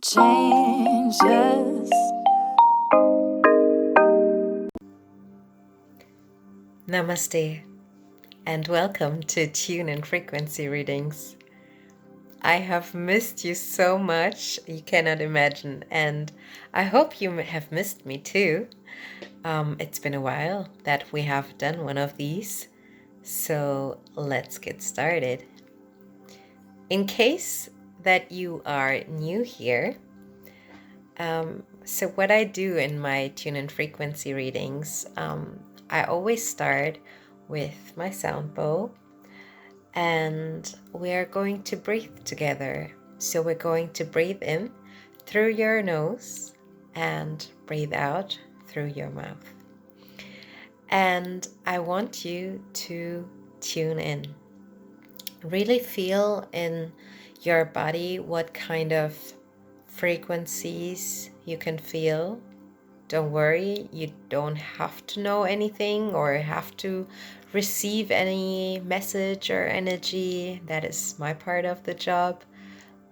changes. Namaste, and welcome to Tune and Frequency Readings. I have missed you so much, you cannot imagine, and I hope you have missed me too. It's been a while that we have done one of these, so let's get started. In case that you are new here, so what I do in my Tune and Frequency readings, I always start with my sound bowl, and we're going to breathe together. So we're going to breathe in through your nose and breathe out through your mouth. And I want you to tune in. Really feel in your body what kind of frequencies you can feel. Don't worry, you don't have to know anything or have to receive any message or energy. That is my part of the job,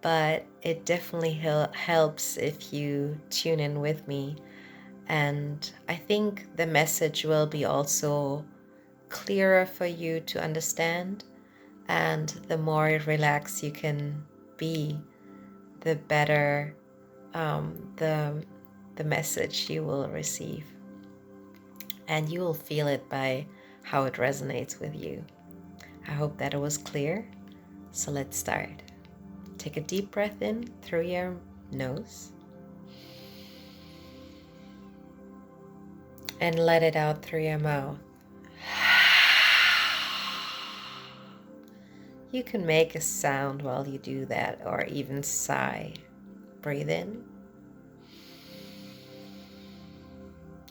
but it definitely helps if you tune in with me. And I think the message will be also clearer for you to understand, and the more relaxed you can be, the better the message you will receive, and you will feel it by how it resonates with you. I hope that it was clear. So let's start. Take a deep breath in through your nose and let it out through your mouth. You can make a sound while you do that, or even sigh. Breathe in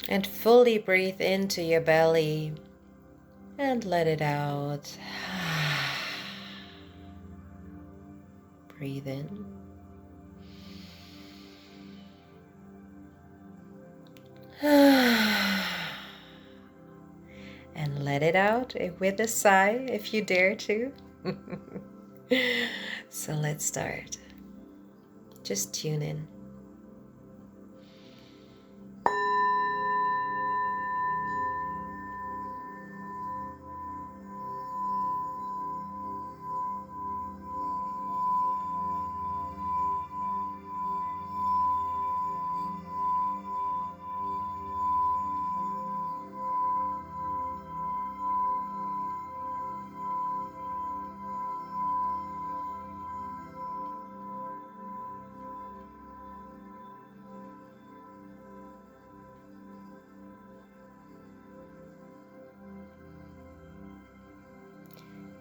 and fully breathe into your belly and let it out. Breathe in and let it out with a sigh if you dare to. So let's start. Just tune in.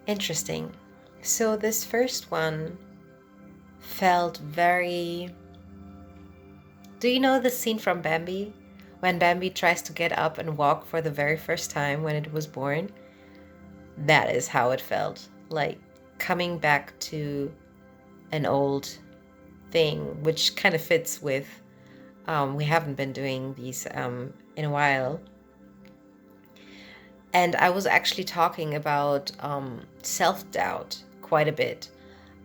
Interesting. So this first one felt very... Do you know the scene from Bambi? When Bambi tries to get up and walk for the very first time when it was born? That is how it felt. Like coming back to an old thing, which kind of fits with... we haven't been doing these in a while. And I was actually talking about self-doubt quite a bit,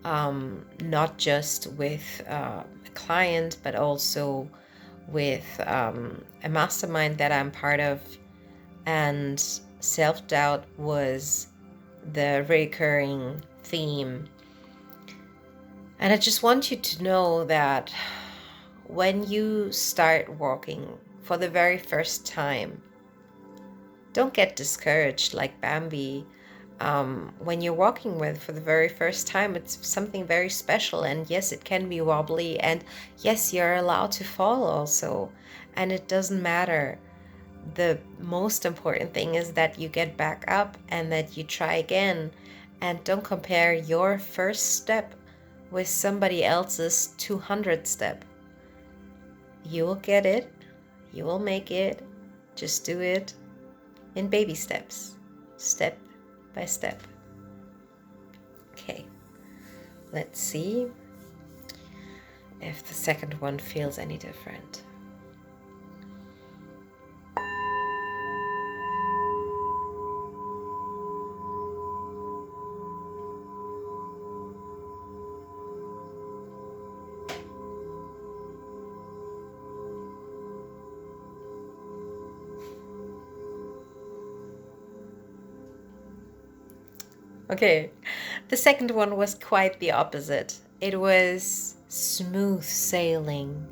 not just with a client, but also with a mastermind that I'm part of. And self-doubt was the recurring theme. And I just want you to know that when you start walking for the very first time, don't get discouraged like Bambi. When you're walking with for the very first time, it's something very special, and yes, it can be wobbly, and yes, you're allowed to fall also, and it doesn't matter. The most important thing is that you get back up and that you try again, and don't compare your first step with somebody else's 200 step. You will get it, you will make it. Just do it in baby steps, step by step. Okay, let's see if the second one feels any different. Okay. The second one was quite the opposite. It was smooth sailing.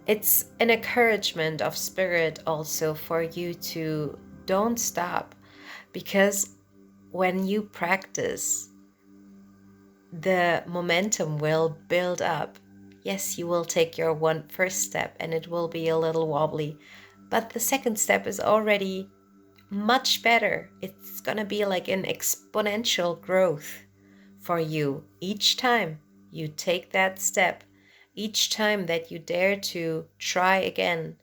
It's an encouragement of spirit also for you to don't stop, because when you practice, the momentum will build up. Yes, you will take your first step and it will be a little wobbly, but the second step is already much better. It's gonna be like an exponential growth for you each time you take that step, each time that you dare to try again.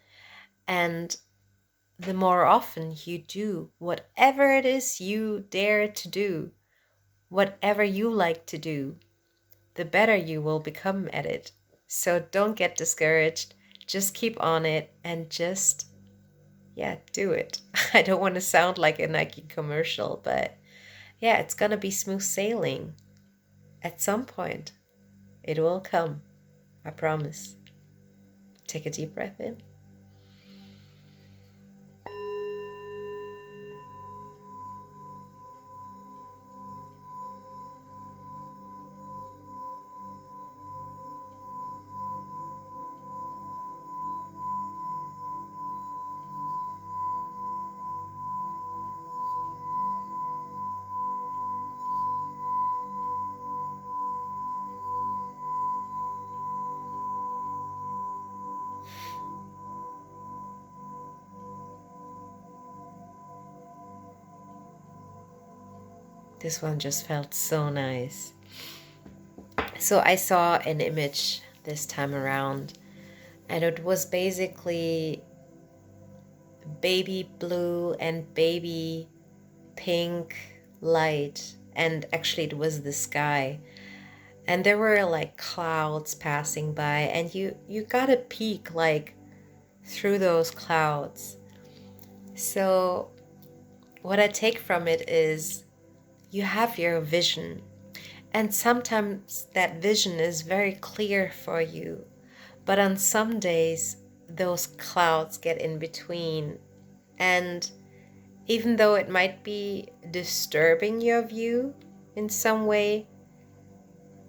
And the more often you do whatever it is you dare to do, whatever you like to do, the better you will become at it. So don't get discouraged. Just keep on it and just, yeah, do it. I don't want to sound like a Nike commercial, but yeah, it's gonna be smooth sailing. At some point, it will come. I promise. Take a deep breath in. This one just felt so nice. So I saw an image this time around, and it was basically baby blue and baby pink light, and actually it was the sky, and there were like clouds passing by, and you got a peek like through those clouds. So what I take from it is you have your vision, and sometimes that vision is very clear for you, but on some days those clouds get in between, and even though it might be disturbing your view in some way,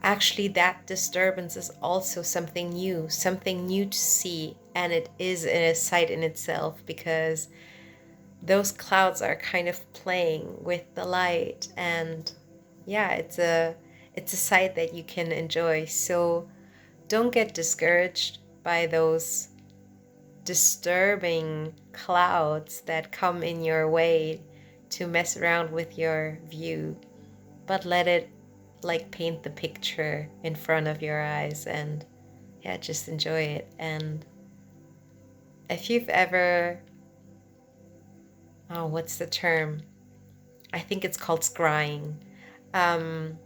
actually that disturbance is also something new to see, and it is a sight in itself, because those clouds are kind of playing with the light, and yeah, it's a sight that you can enjoy. So don't get discouraged by those disturbing clouds that come in your way to mess around with your view, but let it like paint the picture in front of your eyes, and yeah, just enjoy it. And if you've ever, oh, what's the term? I think it's called scrying. Um,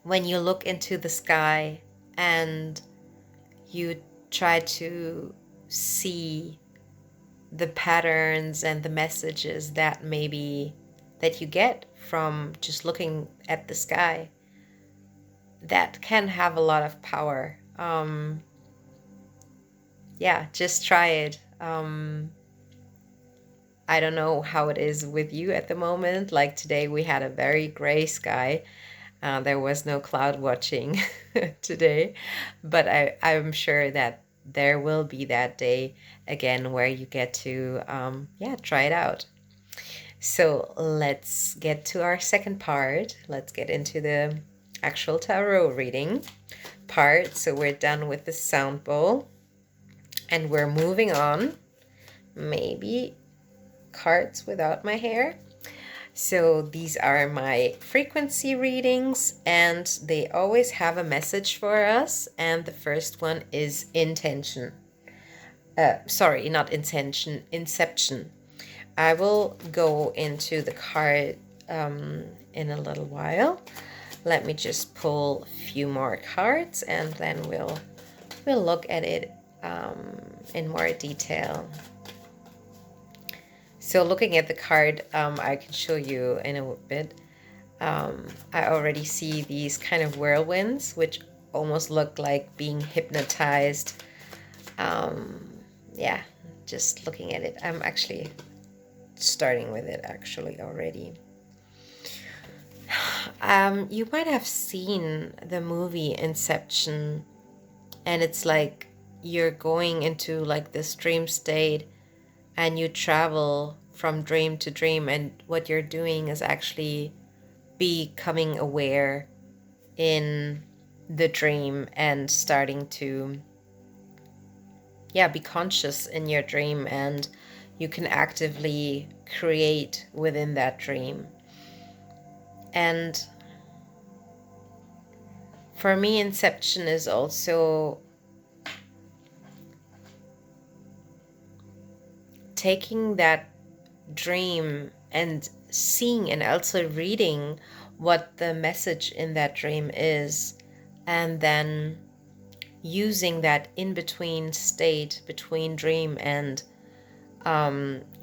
when you look into the sky and you try to see the patterns and the messages that maybe that you get from just looking at the sky, that can have a lot of power. Yeah, just try it. I don't know how it is with you at the moment. Like today, we had a very gray sky. There was no cloud watching today, but I'm sure that there will be that day again where you get to, yeah, try it out. So let's get to our second part. Let's get into the actual tarot reading part. So we're done with the sound bowl and we're moving on. Maybe cards without my hair. So these are my frequency readings, and they always have a message for us. And the first one is intention. Sorry, not intention, inception. I will go into the card in a little while. Let me just pull a few more cards, and then we'll look at it in more detail. So looking at the card, I can show you in a bit. I already see these kind of whirlwinds, which almost look like being hypnotized. Yeah, just looking at it. I'm actually starting with it actually already. You might have seen the movie Inception, and it's like you're going into like this dream state and you travel from dream to dream, and what you're doing is actually becoming aware in the dream and starting to be conscious in your dream, and you can actively create within that dream. And for me, Inception is also taking that dream and seeing and also reading what the message in that dream is, and then using that in-between state between dream and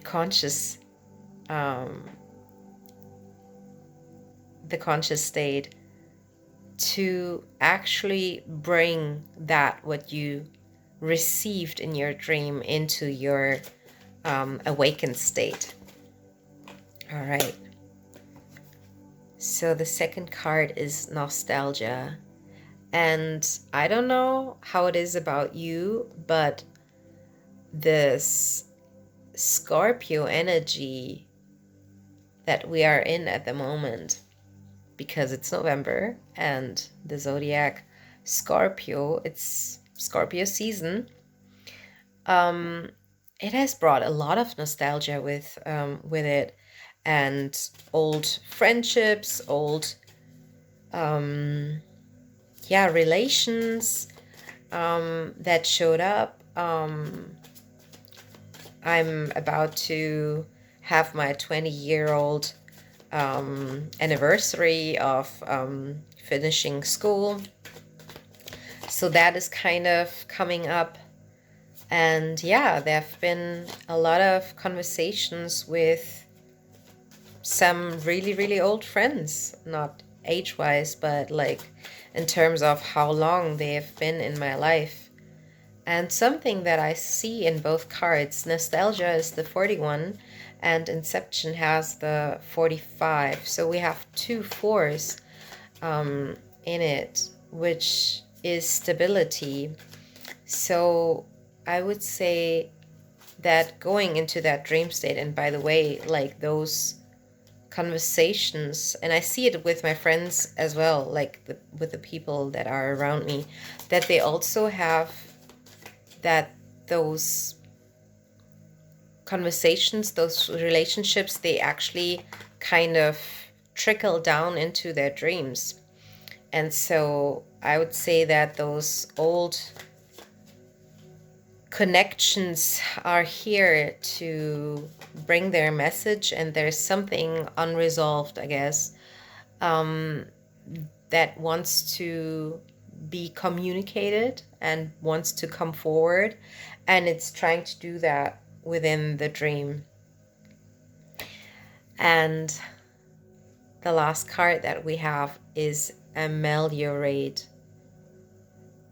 conscious, the conscious state, to actually bring that what you received in your dream into your awakened state. All right. So the second card is nostalgia. And I don't know how it is about you, but this Scorpio energy that we are in at the moment, because it's November and the zodiac Scorpio, it's Scorpio season. It has brought a lot of nostalgia with it, and old friendships, old relations that showed up. I'm about to have my 20-year-old anniversary of finishing school. So that is kind of coming up. And there have been a lot of conversations with some really, really old friends, not age-wise, but like in terms of how long they have been in my life. And something that I see in both cards, nostalgia is the 41 and Inception has the 45. So we have 2 4s in it, which is stability. So I would say that going into that dream state, and by the way, like those conversations, and I see it with my friends as well, like with the people that are around me, that they also have that those conversations, those relationships, they actually kind of trickle down into their dreams. And so I would say that those old connections are here to bring their message, and there's something unresolved, I guess, that wants to be communicated and wants to come forward, and it's trying to do that within the dream. And the last card that we have is Ameliorate.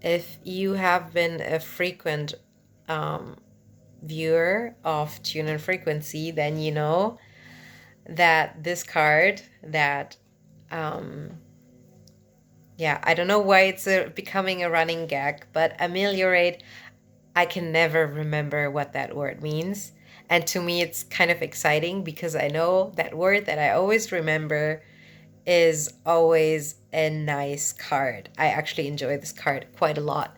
If you have been a frequent viewer of Tune and Frequency, then you know that this card that I don't know why it's becoming a running gag, but ameliorate, I can never remember what that word means. And to me, it's kind of exciting because I know that word that I always remember is always a nice card. I actually enjoy this card quite a lot.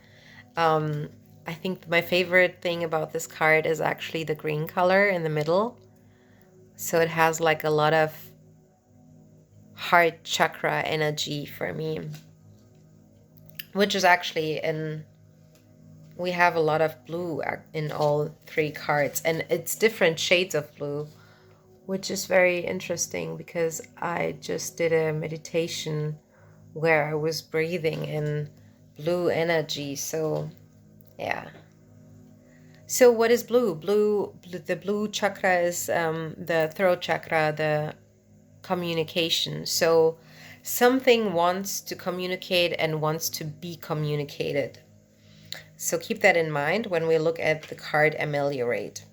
I think my favorite thing about this card is actually the green color in the middle. So it has like a lot of heart chakra energy for me, which is actually we have a lot of blue in all 3 cards, and it's different shades of blue, which is very interesting because I just did a meditation where I was breathing in blue energy. So so what is blue? The blue chakra is the throat chakra, the communication. So something wants to communicate and wants to be communicated. So keep that in mind when we look at the card Ameliorate.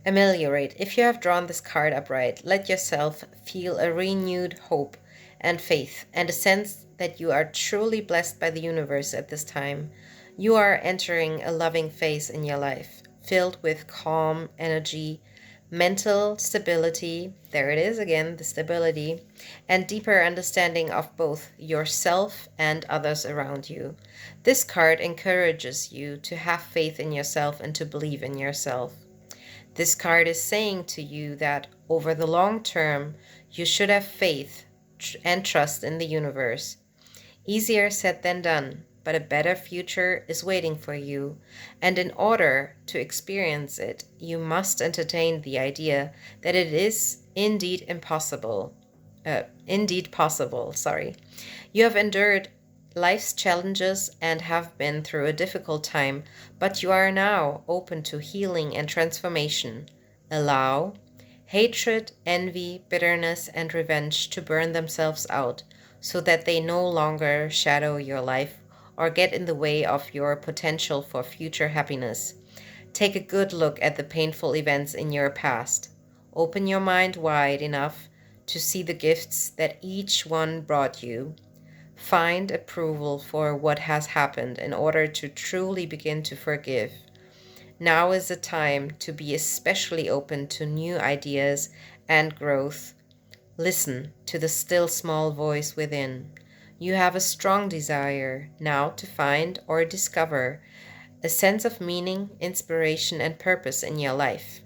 Ameliorate. If you have drawn this card upright, let yourself feel a renewed hope and faith and a sense that you are truly blessed by the universe at this time. You are entering a loving phase in your life, filled with calm energy, mental stability, there it is again, the stability, and deeper understanding of both yourself and others around you. This card encourages you to have faith in yourself and to believe in yourself. This card is saying to you that over the long term, you should have faith and trust in the universe. Easier said than done, but a better future is waiting for you. And in order to experience it, you must entertain the idea that it is indeed impossible. Indeed possible, sorry. You have endured life's challenges and have been through a difficult time, but you are now open to healing and transformation. Allow hatred, envy, bitterness, and revenge to burn themselves out so that they no longer shadow your life or get in the way of your potential for future happiness. Take a good look at the painful events in your past. Open your mind wide enough to see the gifts that each one brought you. Find approval for what has happened in order to truly begin to forgive. Now is the time to be especially open to new ideas and growth. Listen to the still small voice within. You have a strong desire now to find or discover a sense of meaning, inspiration, and purpose in your life.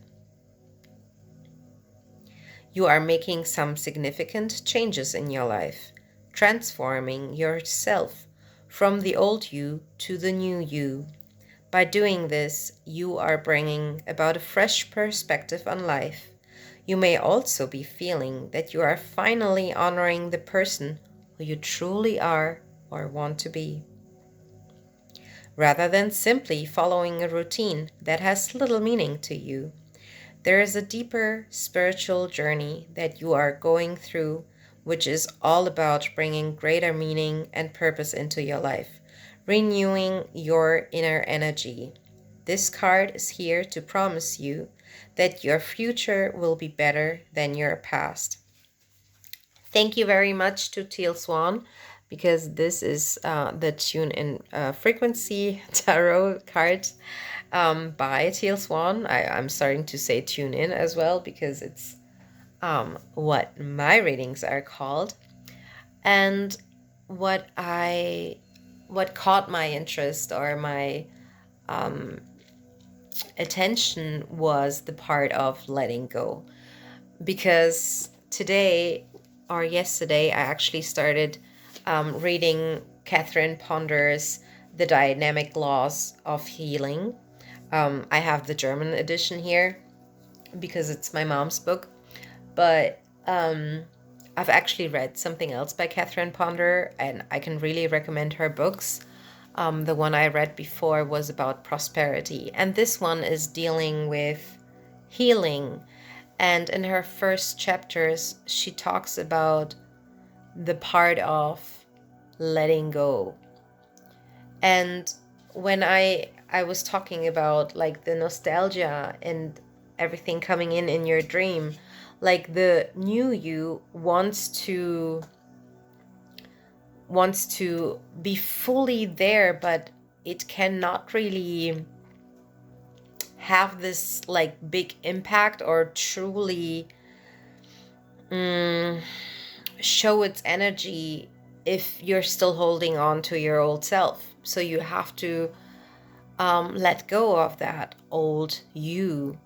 You are making some significant changes in your life, transforming yourself from the old you to the new you. By doing this, you are bringing about a fresh perspective on life. You may also be feeling that you are finally honoring the person who you truly are or want to be, rather than simply following a routine that has little meaning to you. There is a deeper spiritual journey that you are going through, which is all about bringing greater meaning and purpose into your life, renewing your inner energy. This card is here to promise you that your future will be better than your past. Thank you very much to Teal Swan, because this is the Tune in Frequency Tarot cards by Teal Swan. I'm starting to say tune in as well because it's what my readings are called. And what caught my interest or my attention was the part of letting go, because today or yesterday I actually started reading Catherine Ponder's The Dynamic Laws of Healing. I have the German edition here because it's my mom's book, but I've actually read something else by Catherine Ponder, and I can really recommend her books. The one I read before was about prosperity, and this one is dealing with healing. And in her first chapters, she talks about the part of letting go. And when I was talking about like the nostalgia and everything coming in your dream, like the new you wants to be fully there, but it cannot really have this like big impact or truly show its energy if you're still holding on to your old self. So you have to let go of that old you,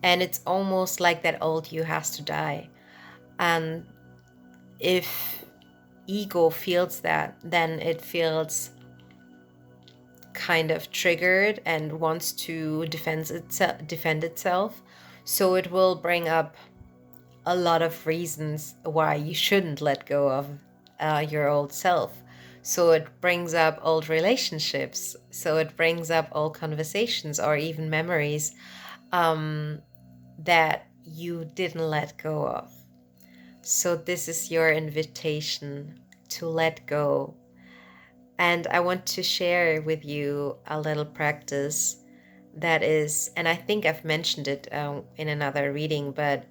and it's almost like that old you has to die. And if ego feels that, then it feels kind of triggered and wants to defend itself. So it will bring up a lot of reasons why you shouldn't let go of your old self. So it brings up old relationships. So it brings up old conversations or even memories that you didn't let go of. So this is your invitation to let go. And I want to share with you a little practice that is, and I think I've mentioned it in another reading, but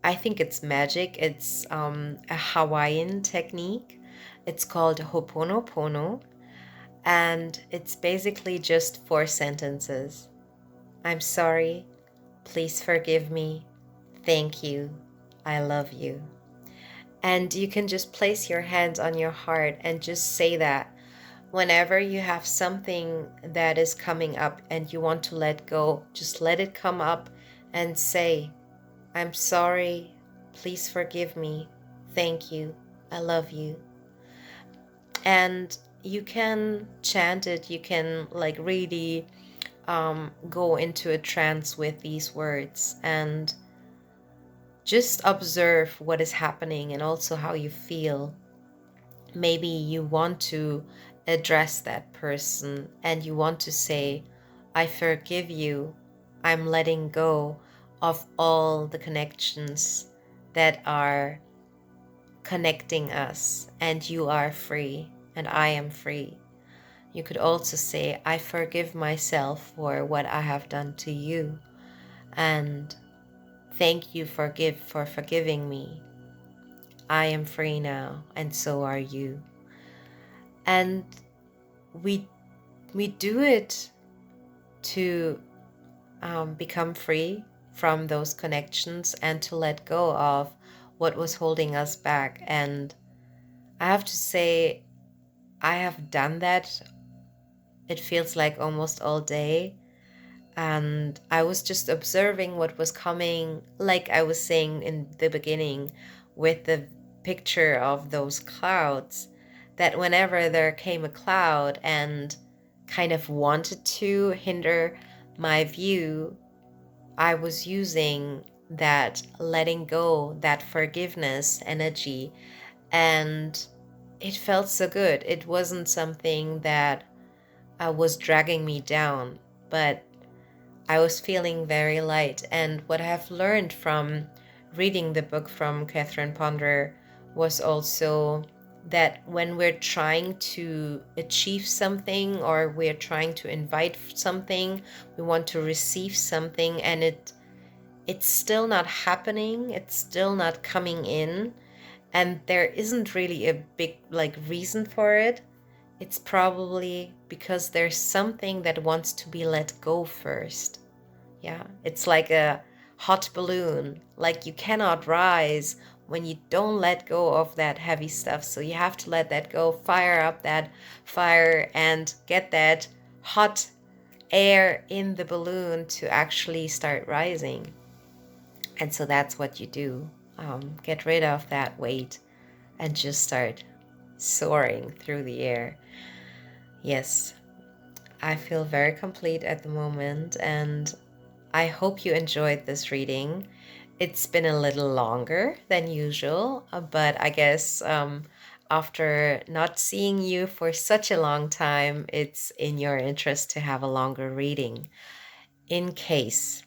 I think it's magic. It's a Hawaiian technique. It's called Ho'oponopono, and it's basically just 4 sentences. I'm sorry. Please forgive me. Thank you. I love you. And you can just place your hands on your heart and just say that whenever you have something that is coming up and you want to let go, just let it come up and say, I'm sorry. Please forgive me. Thank you. I love you. And you can chant it. You can like really go into a trance with these words and just observe what is happening and also how you feel. Maybe you want to address that person and you want to say, I forgive you. I'm letting go of all the connections that are connecting us, and you are free and I am free. You could also say, I forgive myself for what I have done to you, and thank you for forgiving me. I am free now, and so are you. And we do it to become free from those connections and to let go of what was holding us back. And I have to say, I have done that. It feels like almost all day. And I was just observing what was coming, like I was saying in the beginning with the picture of those clouds, that whenever there came a cloud and kind of wanted to hinder my view, I was using that letting go, that forgiveness energy, and it felt so good. It wasn't something that was dragging me down, but I was feeling very light. And what I have learned from reading the book from Catherine Ponder was also that when we're trying to achieve something or we're trying to invite something, we want to receive something, and it's still not happening, it's still not coming in, and there isn't really a big like reason for it. It's probably because there's something that wants to be let go first. Yeah, it's like a hot balloon. Like you cannot rise when you don't let go of that heavy stuff. So you have to let that go, fire up that fire, and get that hot air in the balloon to actually start rising. And so that's what you do. Get rid of that weight and just start soaring through the air. Yes, I feel very complete at the moment, and I hope you enjoyed this reading. It's been a little longer than usual, but I guess after not seeing you for such a long time, it's in your interest to have a longer reading. In case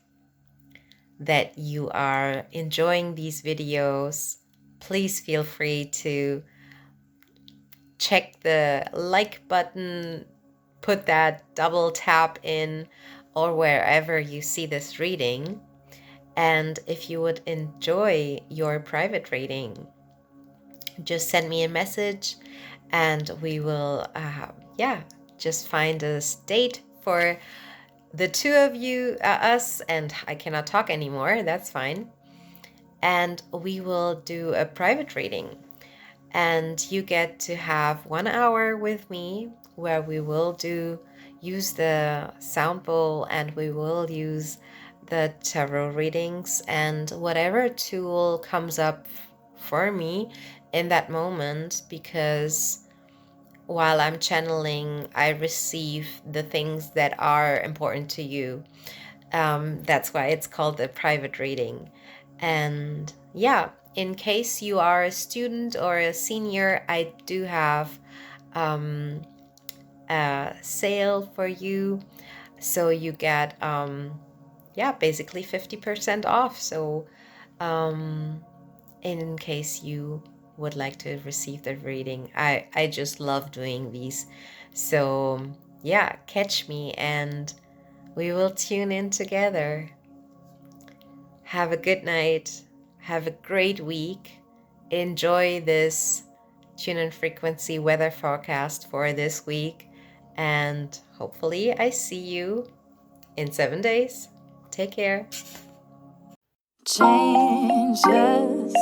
that you are enjoying these videos, please feel free to check the like button, put that double tap in, or wherever you see this reading. And if you would enjoy your private reading, just send me a message and we will, just find a date for the two of you, us, and I cannot talk anymore, that's fine. And we will do a private reading. And you get to have 1 hour with me where we will use the sound bowl, and we will use the tarot readings and whatever tool comes up for me in that moment, because while I'm channeling, I receive the things that are important to you. That's why it's called a private reading. And yeah, in case you are a student or a senior, I do have a sale for you. So you get, basically 50% off. So in case you would like to receive the reading, I just love doing these. So yeah, catch me and we will tune in together. Have a good night. Have a great week. Enjoy this tune in frequency weather forecast for this week. And hopefully I see you in 7 days. Take care. Changes